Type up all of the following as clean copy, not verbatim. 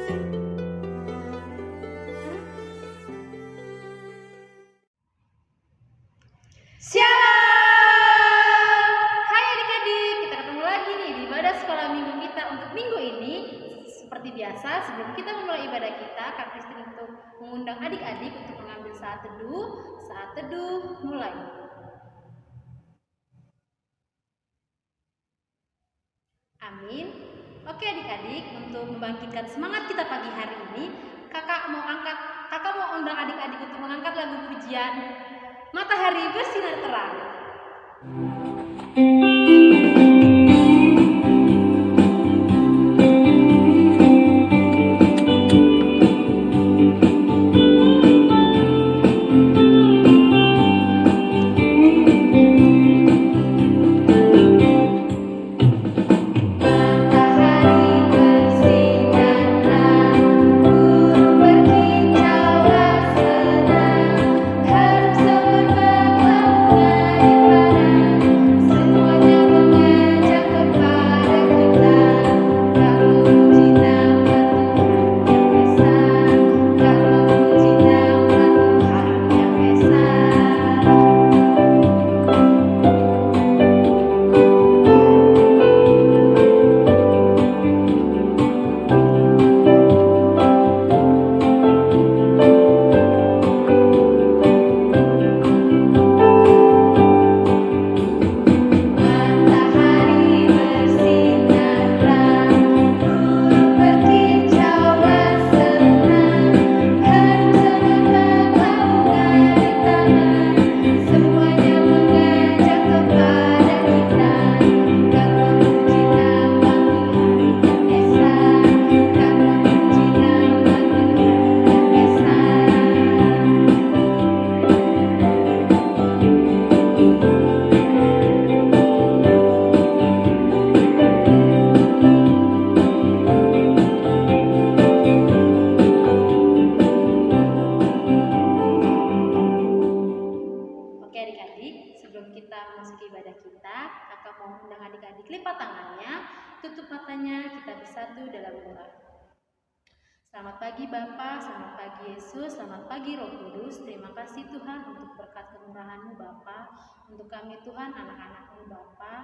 Shalom! Hai adik-adik, kita ketemu lagi nih di ibadah sekolah minggu kita untuk minggu ini. Seperti biasa, sebelum kita memulai ibadah kita, Kak Christine untuk mengundang adik-adik untuk mengambil saat teduh. Saat teduh mulai. Amin. Oke adik-adik, untuk membangkitkan semangat kita pagi hari ini, kakak mau undang adik-adik untuk mengangkat lagu pujian Matahari Bersinar Terang. Selamat pagi Bapa, selamat pagi Yesus, selamat pagi Roh Kudus. Terima kasih Tuhan untuk berkat kemurahan-Mu Bapa, untuk kami Tuhan anak-anak-Mu Bapa,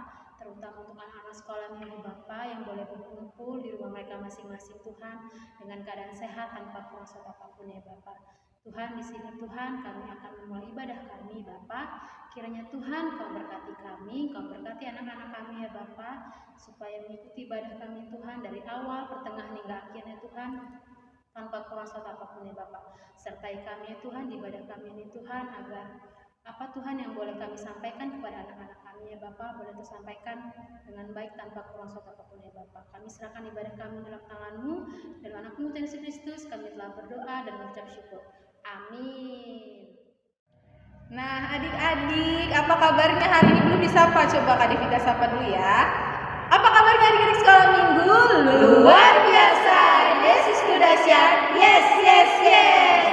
terutama untuk anak-anak sekolah minggu Bapa yang boleh berkumpul di rumah mereka masing-masing Tuhan dengan keadaan sehat tanpa kuasa apapun ya Bapa. Tuhan di sini Tuhan kami akan memulai ibadah kami Bapa. Kiranya Tuhan Kau berkati kami, Kau berkati anak-anak kami ya Bapa, supaya mengikuti ibadah kami Tuhan dari awal, pertengahan hingga akhirnya Tuhan tanpa kuasa apapun ya Bapak. Sertai kami ya Tuhan di ibadah kami ini Tuhan, agar apa Tuhan yang boleh kami sampaikan kepada anak-anak kami ya Bapak, boleh tersampaikan dengan baik tanpa kuasa apapun ya Bapak. Kami serahkan ibadah kami dalam tangan-Mu, dalam anak-Mu Yesus Kristus kami telah berdoa dan mengucap syukur. Amin. Nah adik-adik, apa kabarnya hari ini? Belum disapa, coba Kak Devita sapa dulu ya. Apa kabarnya adik-adik sekolah minggu? Luar biasa, Yesusku dahsyat, yes, yes, yes.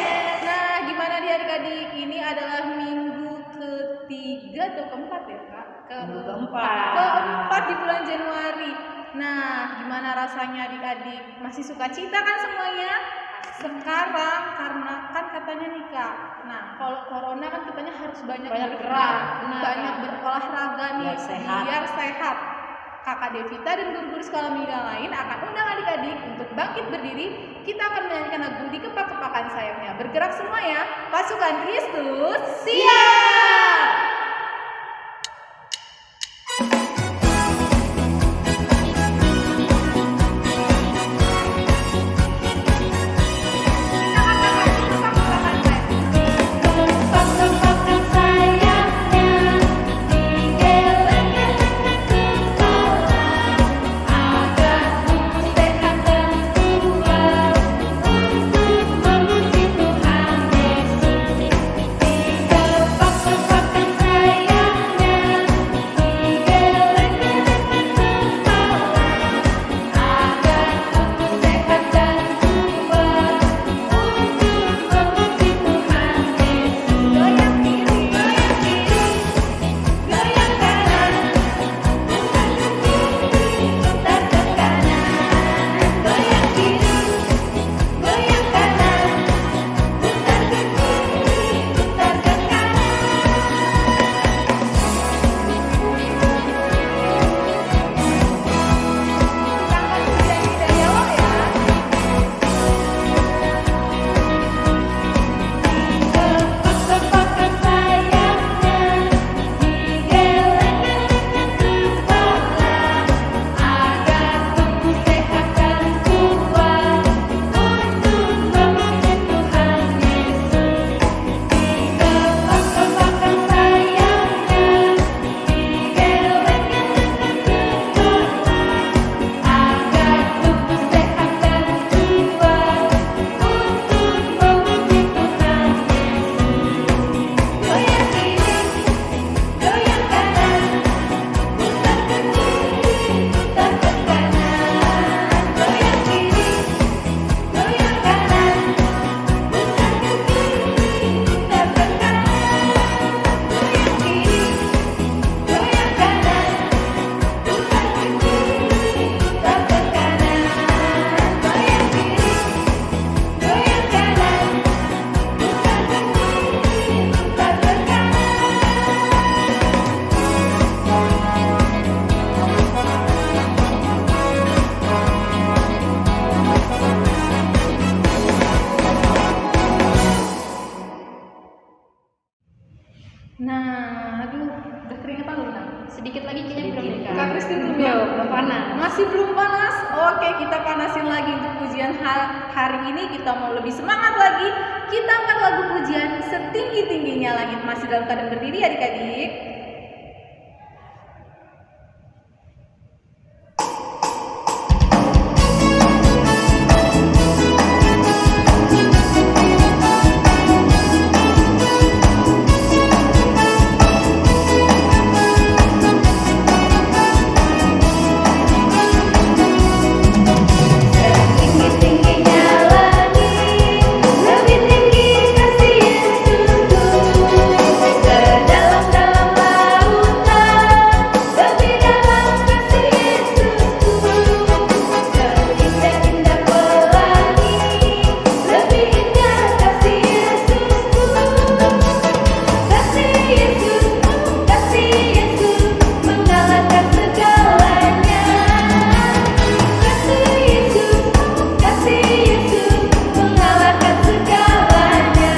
Nah gimana nih adik-adik, ini adalah minggu ketiga atau keempat ya Kak? Keempat di bulan Januari. Nah gimana rasanya adik-adik? Masih suka cita kan semuanya? Sekarang karena kan katanya nih Kak, nah kalau corona kan katanya harus banyak bergerak, banyak berolahraga nih biar sehat. Kakak Devita dan guru-guru sekolah minggu yang lain akan undang adik-adik untuk bangkit berdiri. Kita akan menyanyikan lagu Di Kepak-kepakan Sayapnya. Bergerak semua ya, pasukan Kristus siap! Kepak-kepakan Sedikit lagi kayaknya belum nih, Kak. Kak Kristi belum ya? Belum panas. Masih belum panas? Oke, kita panasin lagi untuk pujian hari ini. Kita mau lebih semangat lagi. Kita angkat lagu pujian Setinggi-tingginya Langit. Masih dalam keadaan berdiri adik-adik. Tinggi-tingginya langit, lebih tinggi kasih Yesusku. Sedalam-dalam lautan, lebih dalam kasih Yesusku. Seindah-indah pelangi, lebih indah kasih Yesusku. Kasih Yesus mengalahkan segalanya. Kasih Yesus mengalahkan segalanya.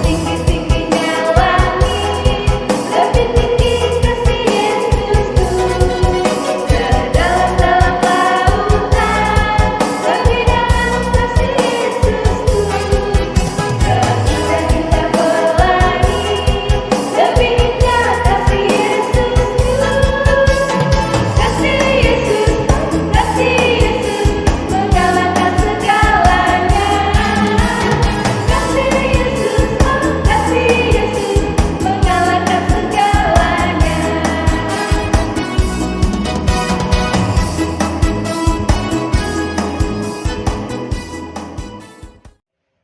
Tinggi-tingginya langit, lebih tinggi kasih Yesusku. Sedalam-dalam lautan, lebih dalam kasih Yesusku. Seindah-indah pelangi, lebih indah kasih Yesusku. Kasih Yesus mengalahkan segalanya. Kasih Yesus mengalahkan segalanya.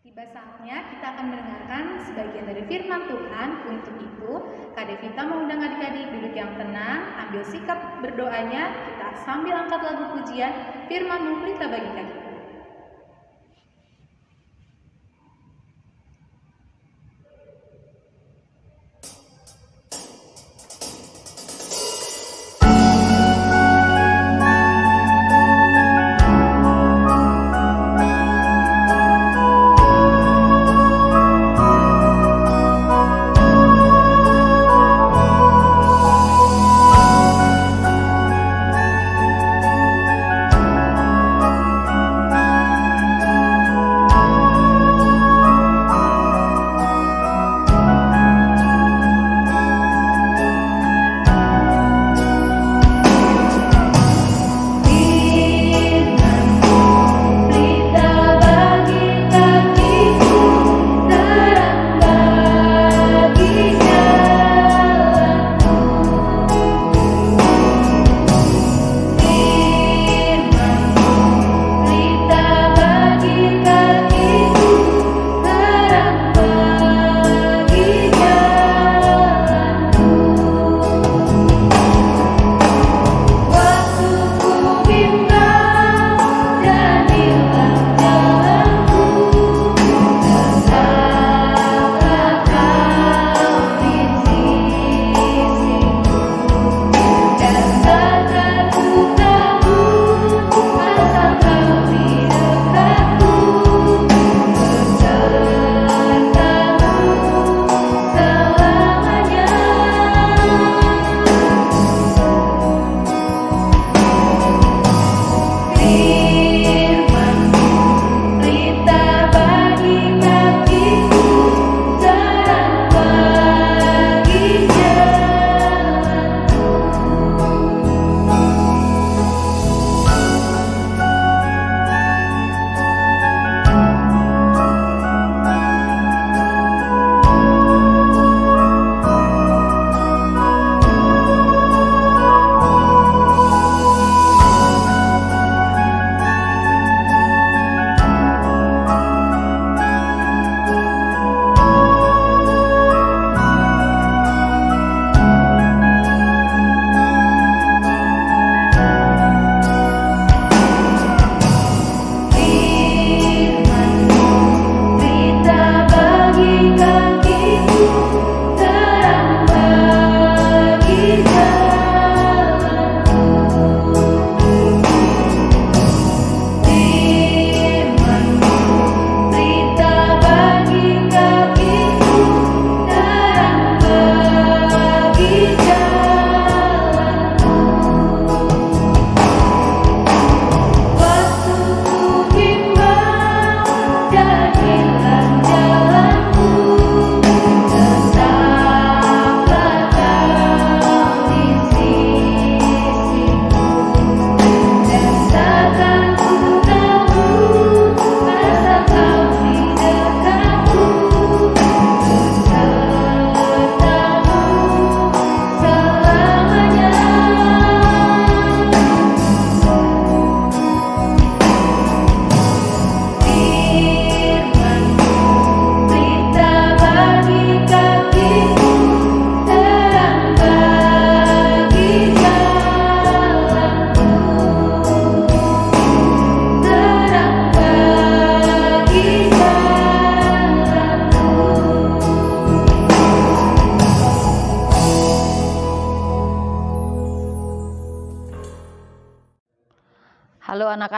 Tiba saatnya kita akan mendengarkan sebagian dari firman Tuhan. Untuk itu, Kak Devita mengundang adik-adik duduk yang tenang, ambil sikap berdoanya, kita sambil angkat lagu pujian firman-Mu pelita bagi kami.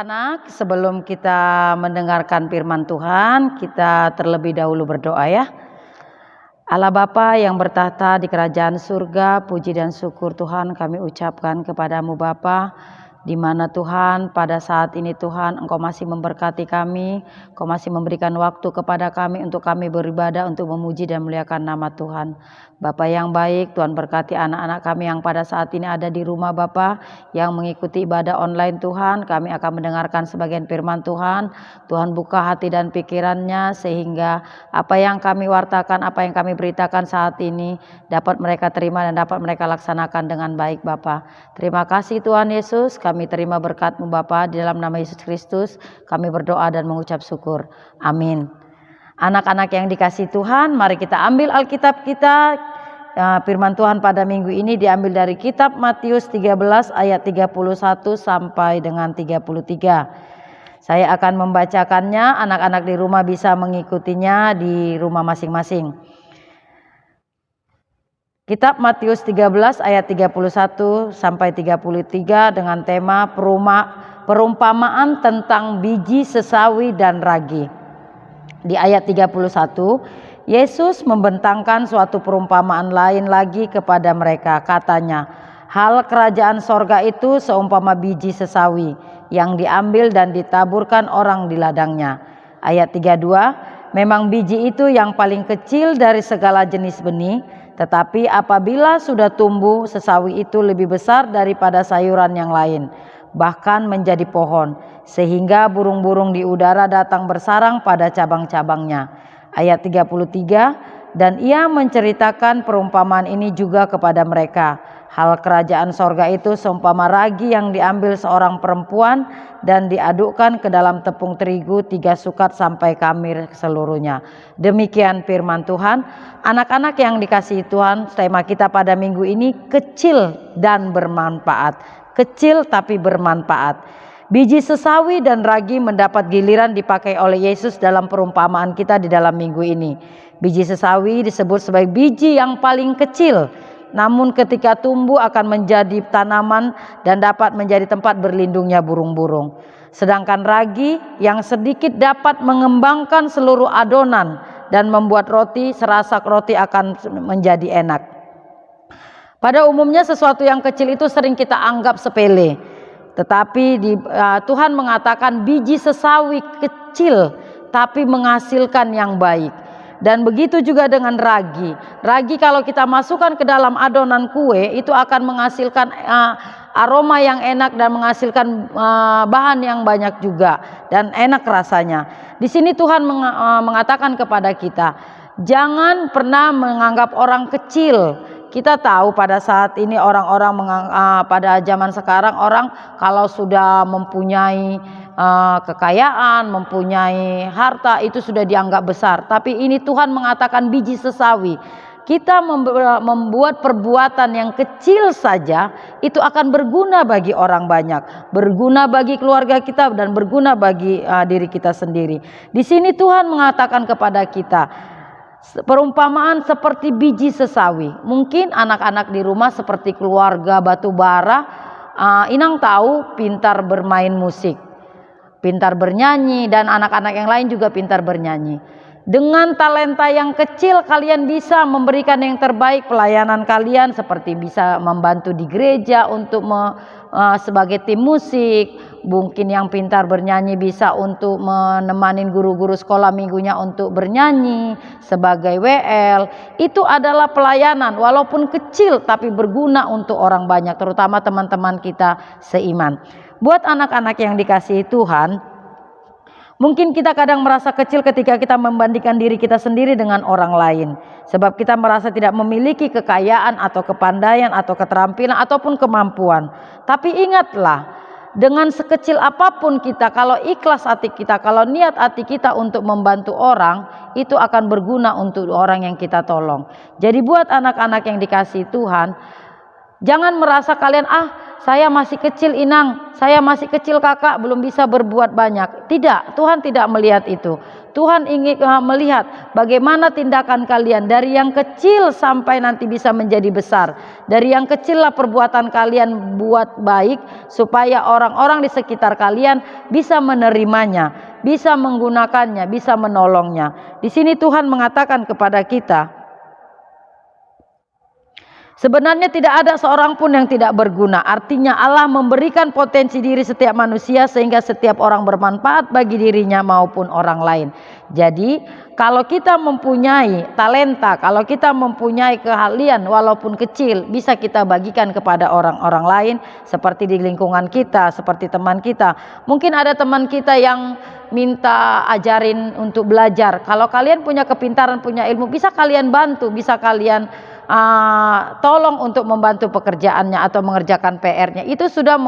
Anak-anak, sebelum kita mendengarkan firman Tuhan, kita terlebih dahulu berdoa ya. Allah Bapa yang bertahta di kerajaan surga, puji dan syukur Tuhan kami ucapkan kepadamu Bapa, di mana Tuhan pada saat ini Tuhan Engkau masih memberkati kami, Engkau masih memberikan waktu kepada kami untuk kami beribadah, untuk memuji dan memuliakan nama Tuhan. Bapa yang baik, Tuhan berkati anak-anak kami yang pada saat ini ada di rumah Bapa, yang mengikuti ibadah online Tuhan. Kami akan mendengarkan sebagian firman Tuhan. Tuhan buka hati dan pikirannya sehingga apa yang kami wartakan, apa yang kami beritakan saat ini dapat mereka terima dan dapat mereka laksanakan dengan baik Bapa. Terima kasih Tuhan Yesus, kami terima berkat-Mu Bapa, di dalam nama Yesus Kristus kami berdoa dan mengucap syukur. Amin. Anak-anak yang dikasihi Tuhan, mari kita ambil Alkitab kita. Firman Tuhan pada minggu ini diambil dari kitab Matius 13 ayat 31 sampai dengan 33. Saya akan membacakannya, anak-anak di rumah bisa mengikutinya di rumah masing-masing. Kitab Matius 13 ayat 31 sampai 33 dengan tema perumpamaan tentang biji sesawi dan ragi. Di ayat 31, Yesus membentangkan suatu perumpamaan lain lagi kepada mereka. Katanya, hal kerajaan sorga itu seumpama biji sesawi yang diambil dan ditaburkan orang di ladangnya. Ayat 32, memang biji itu yang paling kecil dari segala jenis benih, tetapi apabila sudah tumbuh, sesawi itu lebih besar daripada sayuran yang lain, bahkan menjadi pohon, sehingga burung-burung di udara datang bersarang pada cabang-cabangnya. Ayat 33, dan ia menceritakan perumpamaan ini juga kepada mereka. Hal kerajaan sorga itu seumpama ragi yang diambil seorang perempuan dan diadukkan ke dalam tepung terigu 3 sukat sampai kamir seluruhnya. Demikian firman Tuhan. Anak-anak yang dikasihi Tuhan, tema kita pada minggu ini kecil dan bermanfaat. Kecil tapi bermanfaat. Biji sesawi dan ragi mendapat giliran dipakai oleh Yesus dalam perumpamaan kita di dalam minggu ini. Biji sesawi disebut sebagai biji yang paling kecil, namun ketika tumbuh akan menjadi tanaman dan dapat menjadi tempat berlindungnya burung-burung. Sedangkan ragi yang sedikit dapat mengembangkan seluruh adonan dan membuat roti, serasa roti akan menjadi enak. Pada umumnya sesuatu yang kecil itu sering kita anggap sepele. Tetapi Tuhan mengatakan biji sesawi kecil tapi menghasilkan yang baik. Dan begitu juga dengan ragi. Ragi kalau kita masukkan ke dalam adonan kue itu akan menghasilkan aroma yang enak dan menghasilkan bahan yang banyak juga dan enak rasanya. Di sini Tuhan mengatakan kepada kita, jangan pernah menganggap orang kecil. Kita tahu pada saat ini orang-orang pada zaman sekarang orang kalau sudah mempunyai kekayaan, mempunyai harta itu sudah dianggap besar. Tapi ini Tuhan mengatakan biji sesawi. Kita membuat perbuatan yang kecil saja itu akan berguna bagi orang banyak, berguna bagi keluarga kita dan berguna bagi diri kita sendiri. Di sini Tuhan mengatakan kepada kita, perumpamaan seperti biji sesawi. Mungkin anak-anak di rumah seperti keluarga Batubara, Inang tahu pintar bermain musik, pintar bernyanyi, dan anak-anak yang lain juga pintar bernyanyi. Dengan talenta yang kecil kalian bisa memberikan yang terbaik pelayanan kalian, seperti bisa membantu di gereja untuk sebagai tim musik. Mungkin yang pintar bernyanyi bisa untuk menemani guru-guru sekolah minggunya untuk bernyanyi sebagai WL. Itu adalah pelayanan walaupun kecil tapi berguna untuk orang banyak, terutama teman-teman kita seiman. Buat anak-anak yang dikasihi Tuhan, mungkin kita kadang merasa kecil ketika kita membandingkan diri kita sendiri dengan orang lain. Sebab kita merasa tidak memiliki kekayaan atau kepandaian atau keterampilan ataupun kemampuan. Tapi ingatlah, dengan sekecil apapun kita, kalau ikhlas hati kita, kalau niat hati kita untuk membantu orang, itu akan berguna untuk orang yang kita tolong. Jadi buat anak-anak yang dikasihi Tuhan, Jangan merasa kalian, saya masih kecil Inang, saya masih kecil Kakak, belum bisa berbuat banyak. Tidak, Tuhan tidak melihat itu. Tuhan ingin melihat bagaimana tindakan kalian dari yang kecil sampai nanti bisa menjadi besar. Dari yang kecil lah perbuatan kalian buat baik supaya orang-orang di sekitar kalian bisa menerimanya, bisa menggunakannya, bisa menolongnya. Di sini Tuhan mengatakan kepada kita, sebenarnya tidak ada seorang pun yang tidak berguna. Artinya Allah memberikan potensi diri setiap manusia sehingga setiap orang bermanfaat bagi dirinya maupun orang lain. Jadi kalau kita mempunyai talenta, kalau kita mempunyai keahlian walaupun kecil, bisa kita bagikan kepada orang-orang lain seperti di lingkungan kita, seperti teman kita. Mungkin ada teman kita yang minta ajarin untuk belajar. Kalau kalian punya kepintaran, punya ilmu, bisa kalian bantu, bisa kalian tolong untuk membantu pekerjaannya atau mengerjakan PR-nya. Itu sudah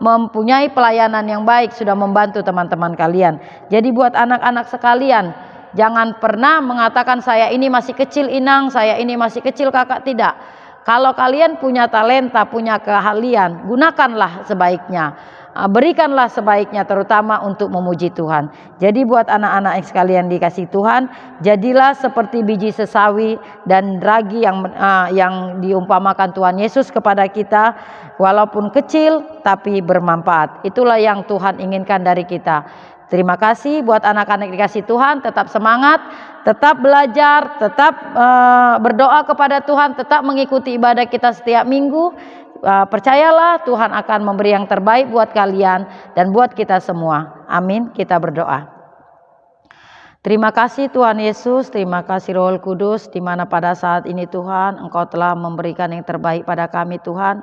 mempunyai pelayanan yang baik, sudah membantu teman-teman kalian. Jadi buat anak-anak sekalian, jangan pernah mengatakan saya ini masih kecil Inang, saya ini masih kecil Kakak. Tidak. Kalau kalian punya talenta, punya keahlian, gunakanlah sebaiknya. Berikanlah sebaiknya, terutama untuk memuji Tuhan. Jadi buat anak-anak sekalian dikasih Tuhan, jadilah seperti biji sesawi dan ragi yang diumpamakan Tuhan Yesus kepada kita, walaupun kecil tapi bermanfaat. Itulah yang Tuhan inginkan dari kita. Terima kasih buat anak-anak dikasih Tuhan, tetap semangat, tetap belajar, tetap berdoa kepada Tuhan, tetap mengikuti ibadah kita setiap minggu. Percayalah Tuhan akan memberi yang terbaik buat kalian dan buat kita semua. Amin. Kita berdoa. Terima kasih Tuhan Yesus, terima kasih Roh Kudus, di mana pada saat ini Tuhan Engkau telah memberikan yang terbaik pada kami Tuhan.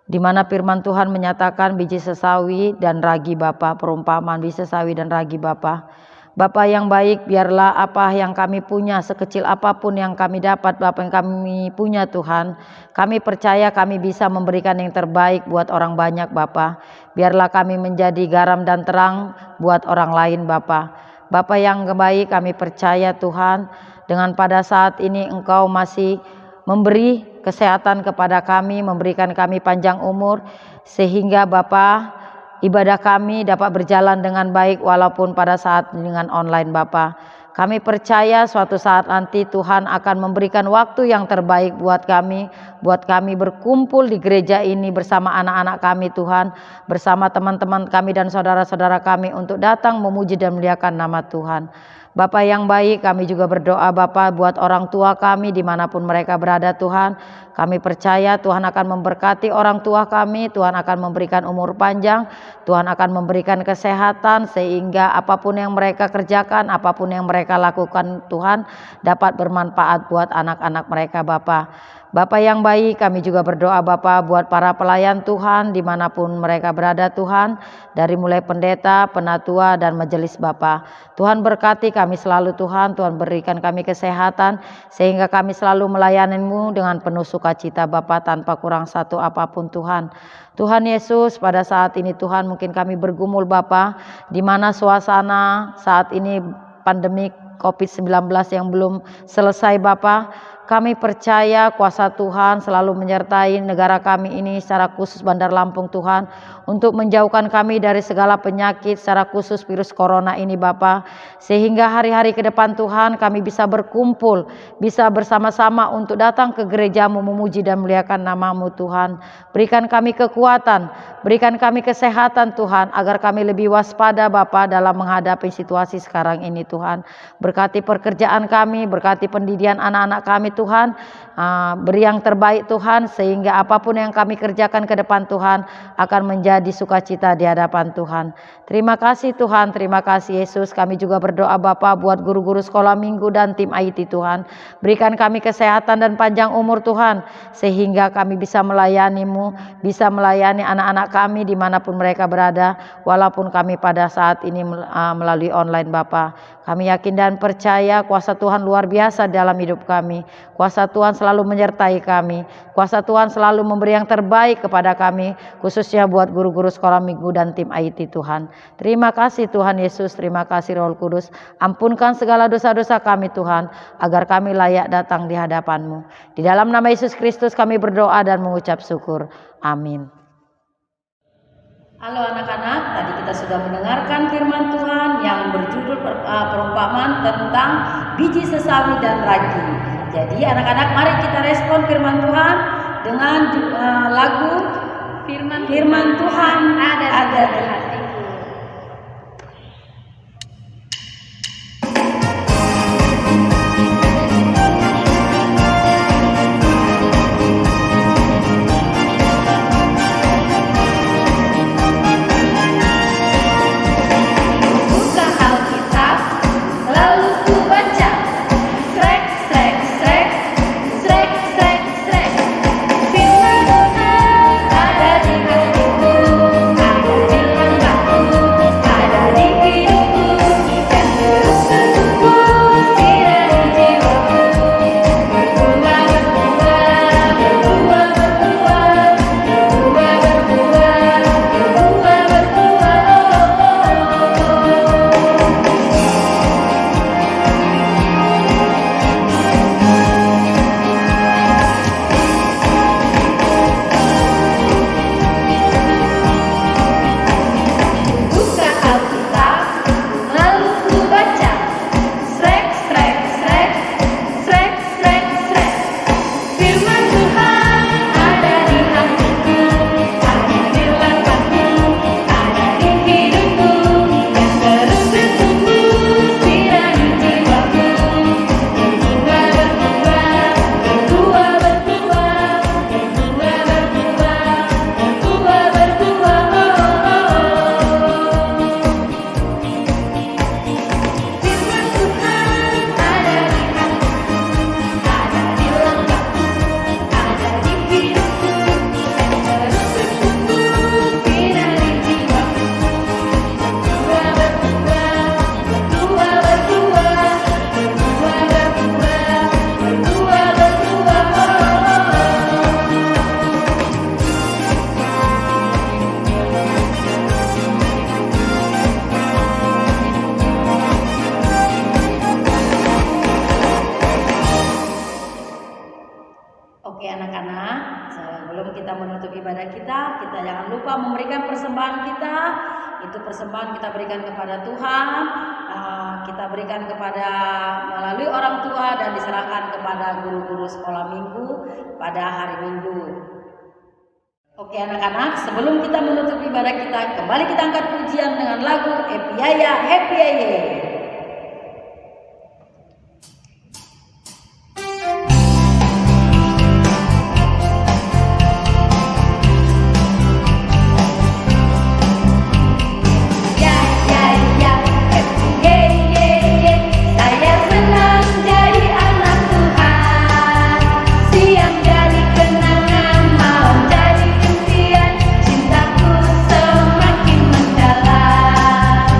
Di mana firman Tuhan menyatakan biji sesawi dan ragi Bapa, perumpamaan biji sesawi dan ragi Bapa. Bapa yang baik, biarlah apa yang kami punya, sekecil apapun yang kami dapat, Bapa yang kami punya Tuhan, kami percaya kami bisa memberikan yang terbaik buat orang banyak Bapa. Biarlah kami menjadi garam dan terang buat orang lain Bapa. Bapa yang baik, kami percaya Tuhan, dengan pada saat ini Engkau masih memberi kesehatan kepada kami, memberikan kami panjang umur, sehingga Bapa, ibadah kami dapat berjalan dengan baik walaupun pada saat dengan online Bapa. Kami percaya suatu saat nanti Tuhan akan memberikan waktu yang terbaik buat kami berkumpul di gereja ini bersama anak-anak kami Tuhan, bersama teman-teman kami dan saudara-saudara kami untuk datang memuji dan memuliakan nama Tuhan. Bapa yang baik, kami juga berdoa Bapa buat orang tua kami dimanapun mereka berada Tuhan. Kami percaya Tuhan akan memberkati orang tua kami, Tuhan akan memberikan umur panjang, Tuhan akan memberikan kesehatan sehingga apapun yang mereka kerjakan, apapun yang mereka lakukan Tuhan dapat bermanfaat buat anak-anak mereka Bapa. Bapa yang baik, kami juga berdoa Bapa buat para pelayan Tuhan dimanapun mereka berada Tuhan, dari mulai pendeta, penatua dan majelis Bapa. Tuhan berkati kami selalu Tuhan, Tuhan berikan kami kesehatan sehingga kami selalu melayani-Mu dengan penuh sukacita Bapa, tanpa kurang satu apapun Tuhan. Tuhan Yesus, pada saat ini Tuhan mungkin kami bergumul Bapa, di mana suasana saat ini pandemi COVID-19 yang belum selesai Bapa. Kami percaya kuasa Tuhan selalu menyertai negara kami ini, secara khusus Bandar Lampung Tuhan, untuk menjauhkan kami dari segala penyakit, secara khusus virus corona ini Bapa, sehingga hari-hari ke depan Tuhan kami bisa berkumpul, bisa bersama-sama untuk datang ke gereja-Mu memuji dan memuliakan nama-Mu Tuhan. Berikan kami kekuatan, berikan kami kesehatan Tuhan, agar kami lebih waspada Bapa dalam menghadapi situasi sekarang ini Tuhan. Berkati pekerjaan kami, berkati pendidikan anak-anak kami Tuhan, beri yang terbaik Tuhan, sehingga apapun yang kami kerjakan ke depan Tuhan akan menjadi sukacita di hadapan Tuhan. Terima kasih Tuhan, terima kasih Yesus. Kami juga berdoa Bapa buat guru-guru sekolah minggu dan tim IT Tuhan. Berikan kami kesehatan dan panjang umur Tuhan, sehingga kami bisa melayani-Mu, bisa melayani anak-anak kami dimanapun mereka berada, walaupun kami pada saat ini melalui online Bapa. Kami yakin dan percaya kuasa Tuhan luar biasa dalam hidup kami. Kuasa Tuhan selalu menyertai kami. Kuasa Tuhan selalu memberi yang terbaik kepada kami, khususnya buat guru-guru sekolah minggu dan tim IT Tuhan. Terima kasih Tuhan Yesus, terima kasih Roh Kudus. Ampunkan segala dosa-dosa kami Tuhan, agar kami layak datang di hadapan-Mu. Di dalam nama Yesus Kristus kami berdoa dan mengucap syukur. Amin. Halo anak-anak, tadi kita sudah mendengarkan firman Tuhan yang berjudul perumpamaan tentang biji sesawi dan ragi. Jadi anak-anak, mari kita respon firman Tuhan dengan lagu Firman Tuhan ada di hatiku. Buka Alkitab, lalu ku baca. Srek, srek, srek, srek, srek, srek. Firman Tuhan ada di hatiku, ada di langkahku, ada di hidupku, dan terus bertumbuh sirah di jiwaku. Berbuah, berbuah, berbuah, berbuah, berbuah, berbuah, Buka Alkitab, lalu ku baca. Srek, srek, srek, srek, srek, srek. Firman Tuhan ada di hatiku, ada di langkahku, ada di hidupku, dan terus bertumbuh sirah di jiwaku. Berbuah, berbuah, berbuah, berbuah, berbuah, berbuah, berbuah, Firman Tuhan ada di hatiku, ada di langkahku, ada di hidupku, dan terus bertumbuh sirah di jiwaku. Berbuah, berbuah, berbuah, berbuah, berbuah, berbuah, Oke anak-anak, sebelum kita menutup ibadah kita jangan lupa memberikan persembahan kita. Itu persembahan kita berikan kepada Tuhan, kita berikan kepada melalui orang tua dan diserahkan kepada guru-guru sekolah minggu pada hari Minggu. Oke anak-anak, sebelum kita menutup ibadah kita, kembali kita angkat pujian dengan lagu Happy Yaya, Happy Yaya. Ya, ya, ya, happy, ye, ye, ye. Saya senang jadi anak Tuhan. Siang jadi kenangan, malam jadi impian. Cintaku semakin mendalam.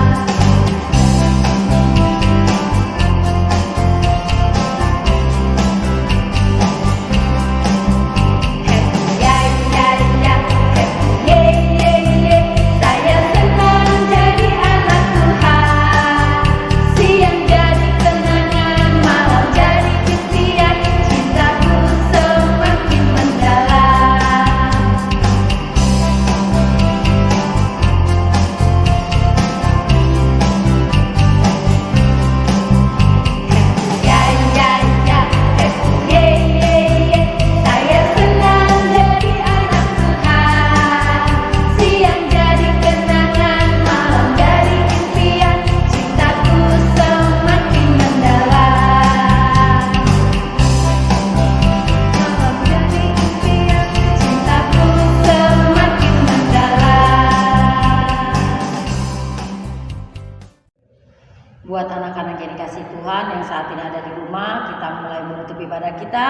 Buat anak-anak yang dikasih Tuhan yang saat ini ada di rumah, kita mulai menutup ibadah kita.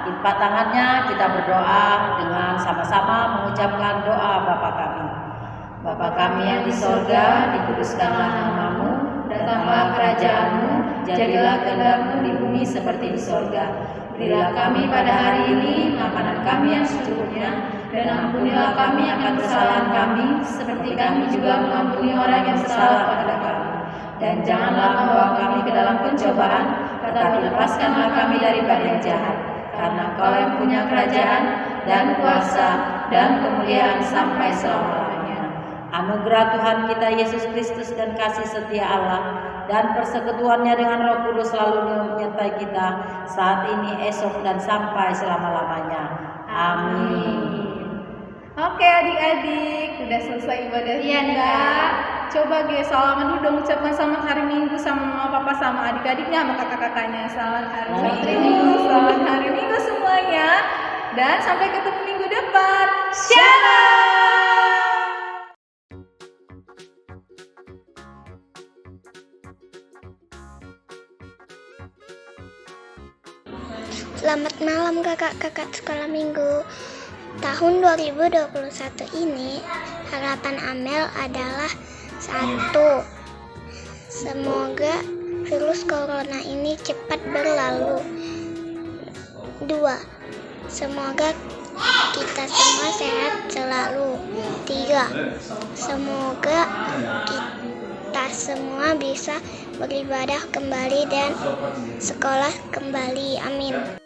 Lipat tangannya, kita berdoa dengan sama-sama mengucapkan doa Bapa kami. Bapa kami yang di sorga, dikuduskanlah namamu, datanglah kerajaan-Mu, jadilah kehendak-Mu di bumi seperti di sorga. Berilah kami pada hari ini makanan kami yang secukupnya, dan ampunilah kami akan kesalahan kami, seperti kami juga mengampuni orang yang bersalah kepada kami. Dan janganlah membawa kami ke dalam pencobaan, tetapi lepaskanlah kami daripada yang jahat. Karena Engkau yang punya kerajaan, dan kuasa, dan kemuliaan sampai selama-lamanya. Anugerah Tuhan kita Yesus Kristus dan kasih setia Allah dan persekutuannya dengan Roh Kudus selalu menyertai kita saat ini, esok, dan sampai selama-lamanya. Amin. Oke adik-adik, udah selesai ibadah Iya, kita. Kak. Coba Ge, salaman dulu dong, ucapkan selamat hari Minggu sama mama papa sama adik-adiknya sama kakak-kakaknya. Selamat hari Minggu, selamat hari Minggu semuanya. Dan sampai ketemu minggu depan. Shalom. Selamat malam kakak-kakak sekolah minggu. Tahun 2021 ini harapan Amel adalah 1. Semoga virus corona ini cepat berlalu. 2. Semoga kita semua sehat selalu. 3. Semoga kita semua bisa beribadah kembali dan sekolah kembali. Amin.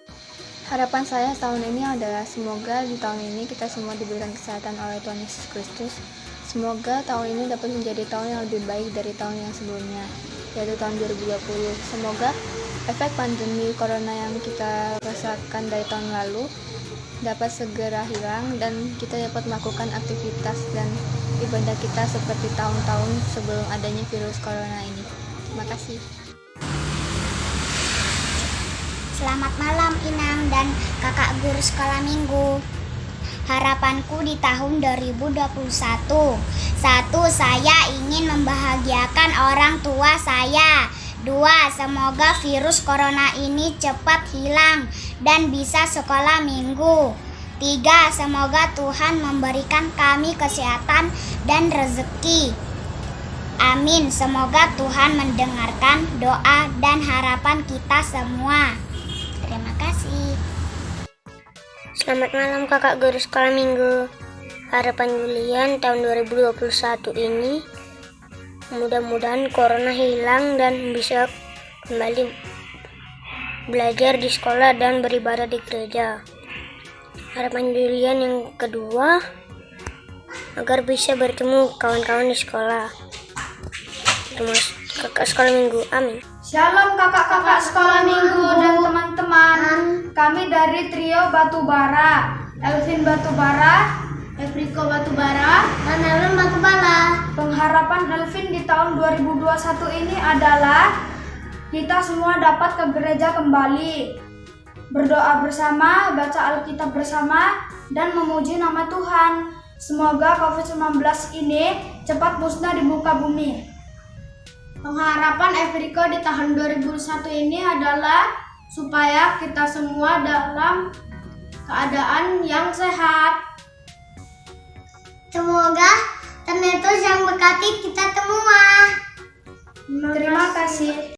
Harapan saya tahun ini adalah semoga di tahun ini kita semua diberikan kesehatan oleh Tuhan Yesus Kristus. Semoga tahun ini dapat menjadi tahun yang lebih baik dari tahun yang sebelumnya, yaitu tahun 2020. Semoga efek pandemi corona yang kita rasakan dari tahun lalu dapat segera hilang dan kita dapat melakukan aktivitas dan ibadah kita seperti tahun-tahun sebelum adanya virus corona ini. Terima kasih. Selamat malam Inang dan kakak guru sekolah minggu. Harapanku di tahun 2021. 1. Saya ingin membahagiakan orang tua saya. 2. Semoga virus corona ini cepat hilang dan bisa sekolah minggu. 3. Semoga Tuhan memberikan kami kesehatan dan rezeki. Amin. Semoga Tuhan mendengarkan doa dan harapan kita semua. Terima kasih. Selamat malam kakak guru sekolah minggu. Harapan Julian tahun 2021 ini mudah-mudahan corona hilang dan bisa kembali belajar di sekolah dan beribadah di gereja. Harapan Julian yang kedua, agar bisa bertemu kawan-kawan di sekolah. Terus kakak sekolah minggu. Amin. Shalom kakak-kakak sekolah minggu dan teman-teman. Kami dari trio Batubara, Elvin Batubara, Evriko Batubara, dan Elvin Batubara. Pengharapan Elvin di tahun 2021 ini adalah kita semua dapat ke gereja kembali, berdoa bersama, baca Alkitab bersama, dan memuji nama Tuhan. Semoga COVID-19 ini cepat musnah di muka bumi. Pengharapan Evriko di tahun 2021 ini adalah supaya kita semua dalam keadaan yang sehat. Semoga Tuhan Yesus yang berkati kita semua. Terima kasih.